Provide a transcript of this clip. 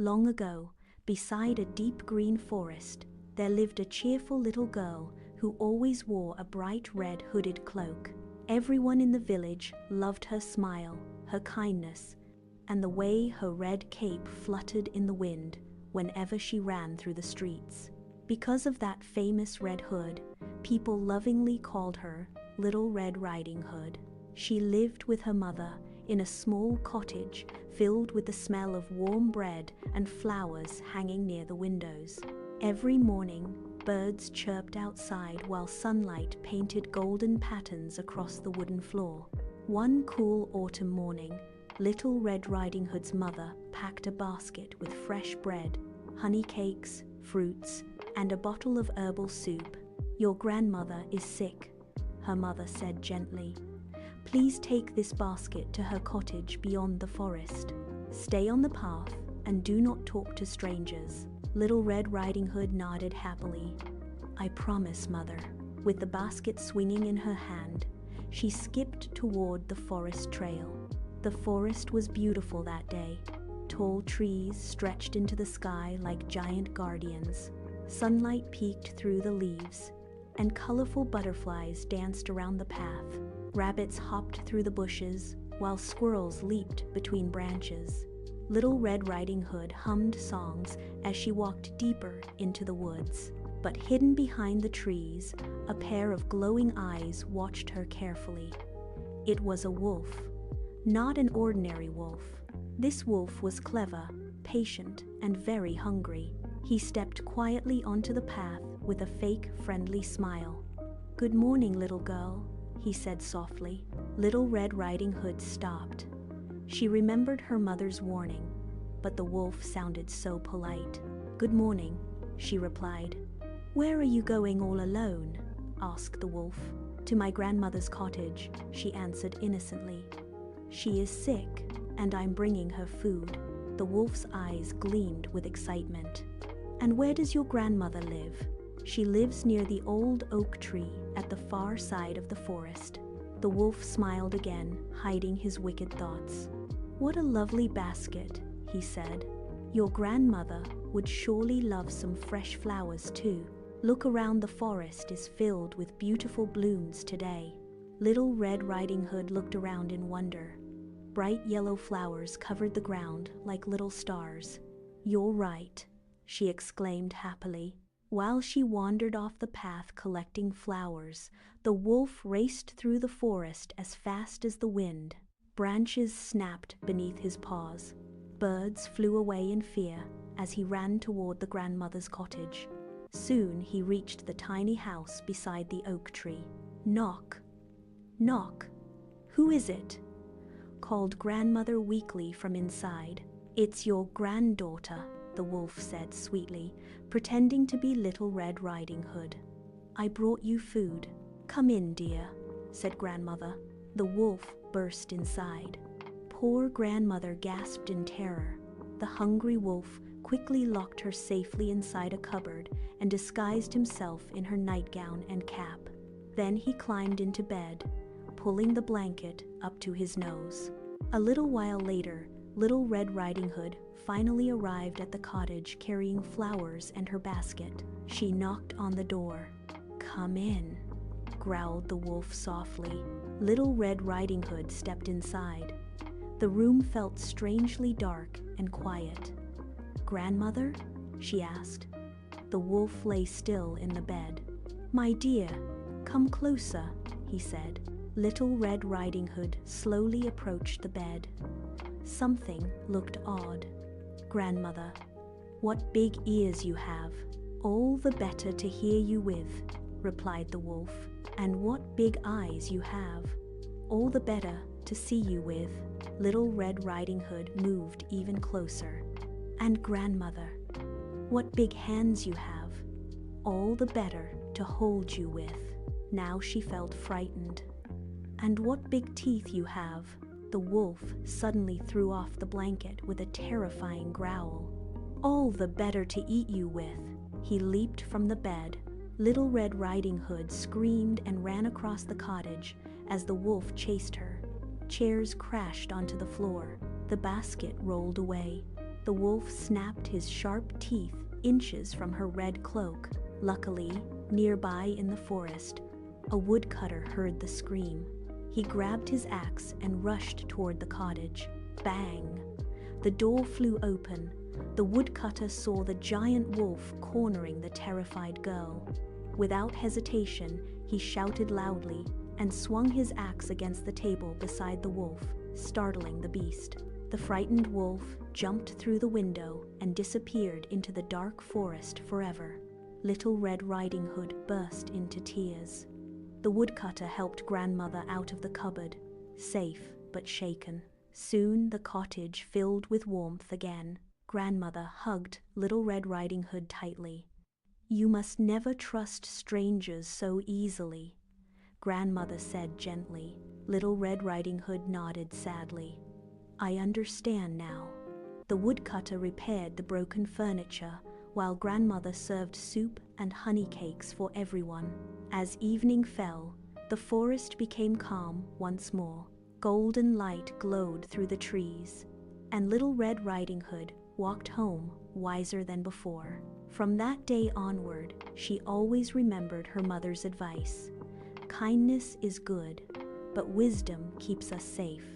Long ago, beside a deep green forest, there lived a cheerful little girl who always wore a bright red hooded cloak. Everyone in the village loved her smile, her kindness, and the way her red cape fluttered in the wind whenever she ran through the streets. Because of that famous red hood, people lovingly called her Little Red Riding Hood. She lived with her mother in a small cottage filled with the smell of warm bread and flowers hanging near the windows. Every morning, birds chirped outside while sunlight painted golden patterns across the wooden floor. One cool autumn morning, Little Red Riding Hood's mother packed a basket with fresh bread, honey cakes, fruits, and a bottle of herbal soup. "Your grandmother is sick," her mother said gently. "Please take this basket to her cottage beyond the forest. Stay on the path and do not talk to strangers." Little Red Riding Hood nodded happily. "I promise, Mother." With the basket swinging in her hand, she skipped toward the forest trail. The forest was beautiful that day. Tall trees stretched into the sky like giant guardians. Sunlight peeked through the leaves, and colorful butterflies danced around the path. Rabbits hopped through the bushes, while squirrels leaped between branches. Little Red Riding Hood hummed songs as she walked deeper into the woods. But hidden behind the trees, a pair of glowing eyes watched her carefully. It was a wolf. Not an ordinary wolf. This wolf was clever, patient, and very hungry. He stepped quietly onto the path with a fake, friendly smile. "Good morning, little girl," he said softly. Little Red Riding Hood stopped. She remembered her mother's warning, but the wolf sounded so polite. "Good morning," she replied. "Where are you going all alone?" asked the wolf. "To my grandmother's cottage," she answered innocently. "She is sick, and I'm bringing her food." The wolf's eyes gleamed with excitement. "And where does your grandmother live?" "She lives near the old oak tree at the far side of the forest." The wolf smiled again, hiding his wicked thoughts. "What a lovely basket," he said. "Your grandmother would surely love some fresh flowers too. Look around, the forest is filled with beautiful blooms today." Little Red Riding Hood looked around in wonder. Bright yellow flowers covered the ground like little stars. "You're right," she exclaimed happily. While she wandered off the path collecting flowers, the wolf raced through the forest as fast as the wind. Branches snapped beneath his paws. Birds flew away in fear as he ran toward the grandmother's cottage. Soon he reached the tiny house beside the oak tree. "Knock, knock. Who is it?" called Grandmother weakly from inside. "It's your granddaughter," the wolf said sweetly, pretending to be Little Red Riding Hood. "I brought you food. Come in, dear," said Grandmother. The wolf burst inside. Poor Grandmother gasped in terror. The hungry wolf quickly locked her safely inside a cupboard and disguised himself in her nightgown and cap. Then he climbed into bed, pulling the blanket up to his nose. A little while later, Little Red Riding Hood finally arrived at the cottage carrying flowers and her basket. She knocked on the door. "Come in," growled the wolf softly. Little Red Riding Hood stepped inside. The room felt strangely dark and quiet. "Grandmother?" she asked. The wolf lay still in the bed. "My dear, come closer," he said. Little Red Riding Hood slowly approached the bed. Something looked odd. "Grandmother, what big ears you have. All the better to hear you with," replied the wolf. "And what big eyes you have. All the better to see you with." Little Red Riding Hood moved even closer. "And grandmother, what big hands you have. All the better to hold you with." Now she felt frightened. "And what big teeth you have." The wolf suddenly threw off the blanket with a terrifying growl. "All the better to eat you with." He leaped from the bed. Little Red Riding Hood screamed and ran across the cottage as the wolf chased her. Chairs crashed onto the floor. The basket rolled away. The wolf snapped his sharp teeth inches from her red cloak. Luckily, nearby in the forest, a woodcutter heard the scream. He grabbed his axe and rushed toward the cottage. Bang! The door flew open. The woodcutter saw the giant wolf cornering the terrified girl. Without hesitation, he shouted loudly and swung his axe against the table beside the wolf, startling the beast. The frightened wolf jumped through the window and disappeared into the dark forest forever. Little Red Riding Hood burst into tears. The woodcutter helped grandmother out of the cupboard, safe but shaken. Soon the cottage filled with warmth again. Grandmother hugged Little Red Riding Hood tightly. "You must never trust strangers so easily," Grandmother said gently. Little Red Riding Hood nodded sadly. "I understand now." The woodcutter repaired the broken furniture, while Grandmother served soup and honey cakes for everyone. As evening fell, the forest became calm once more. Golden light glowed through the trees, and Little Red Riding Hood walked home wiser than before. From that day onward, she always remembered her mother's advice. Kindness is good, but wisdom keeps us safe.